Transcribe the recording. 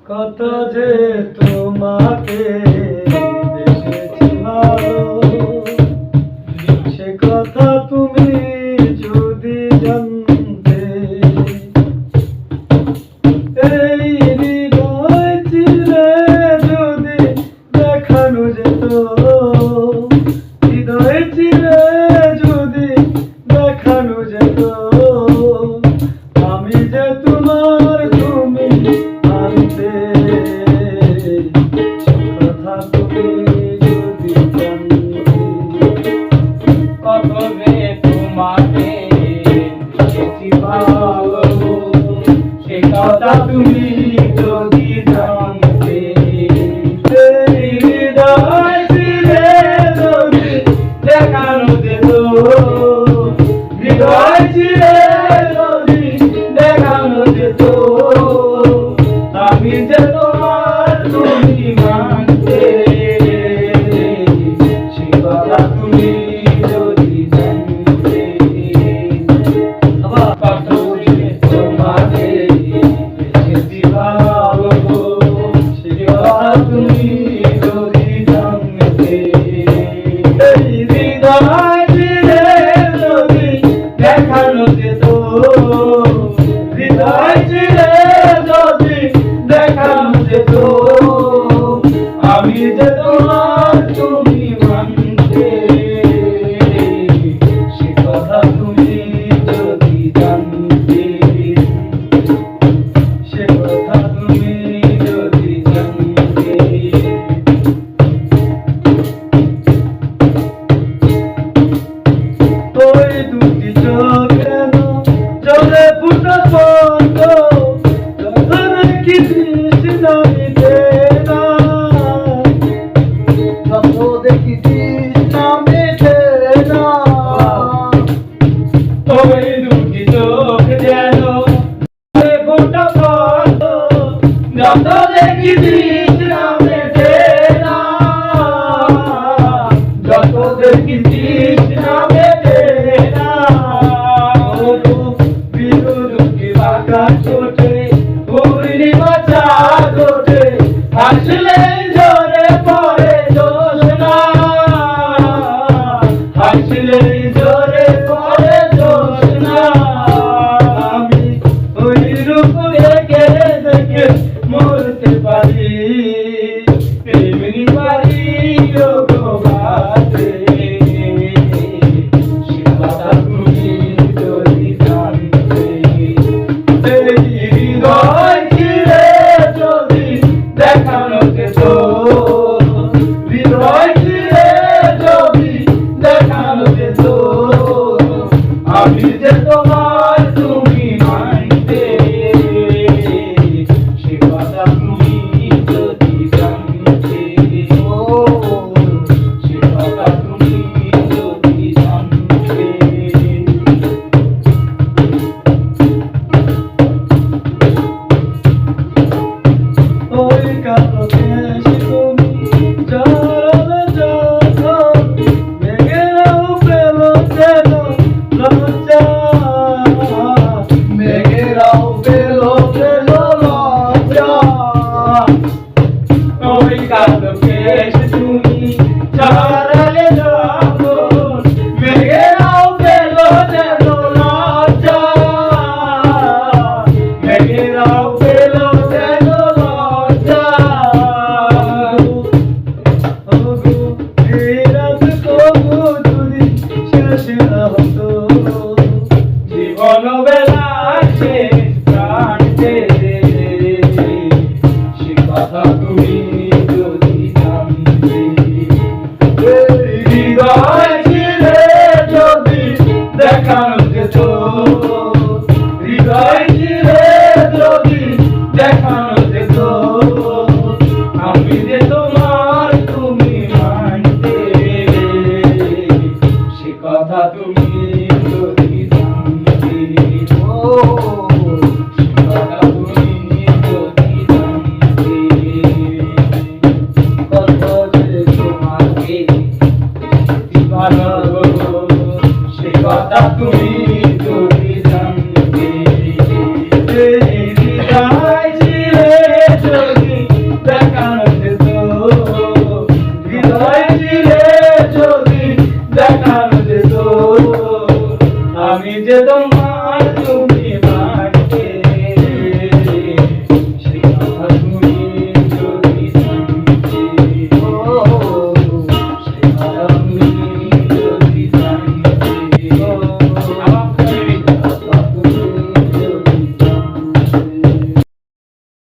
কত যে তোমাকে বেসেছি ভালো, সে কথা তুমি যদি জানতে। এই হৃদয় চিরে যদি দেখানো যেত, হৃদয় চিরে যদি দেখানো যেত, আমি যে তোমার তুমি আনতে। কথা তুমি যদি জানতে। কত যে তোমাকে বেশি ভালো, সে কথা তুমি যদি জানতে। এই হৃদয় চিরে যদি দেখানো যেত, হৃদয় চিরে যদি দেখানো যেত, আমি যে তোমার তুমি মানতে। সে কথা তুমি যদি জানতে। কত যে তোমাকে বেশি ভালো, সে কথা তুমি যদি জানতে। এই হৃদয় চিরে যদি দেখানো যেত, হৃদয় চিরে যদি দেখানো যেত, আমি যে তোমার তুমি মানতে। সে কথা তুমি যদি জানতে। সে কথা তুমি যদি জানতে। ওই দুটি চোখ কেন জলে ফুটা পড়ত, যখন কি তৃষ্ণা মিটে না, যত দেখি তৃষ্ণা মেটে না। ওই দুটি চোখ যেন জলে ফুটা পড়ত, যত দেখি তৃষ্ণা মেটে না, যত দেখি তৃষ্ণা মেটে না। বিরুকি বাঁকা ছোটে পূর্ণিমা চাঁদ ওঠে, হাসলে জোরে পড়ে জ্যোৎস্না, হাসলে জোরে পড়ে জ্যোৎস্না। আমি ওই রূপ দেখে দেখে মরতে পারি, এমনি পারি ও গোবাতে। সে কথা তুমি যদি জানতে। এই হৃদয় চিরে যদি দেখানো যেত, হৃদয় চিরে যদি দেখানো যেত, আমি যে তোমার তুমি মানতে। সে কথা তুমি যদি জানতে। সে কথা তুমি যদি জানতে। ওই কালো কেশ তুমি জড়ালে যখন, মেঘেরাও পেল যেন লজ্জা, মেঘেরাও পেল যেন লজ্জা। ওই কালো কেশ তুমি জড়ালে যখন, মেঘেরাও পেল যেন লজ্জা, মেঘেরাও পেল যেন লজ্জা। এই রাত তবু যদি শেষ না হতো, জীবন বেলা শেষ প্রান্তে। সে কথা তুমি যদি জানতে। হৃদয় চিরে যদি দেখানো যেত, হৃদয় চিরে যদি দেখানো যেত, আমি যে তোমার তুমি মানতে। সে কথা তুমি যদি জানতে। সে কথা তুমি যদি জানতে। আমি যে তোমার তুমি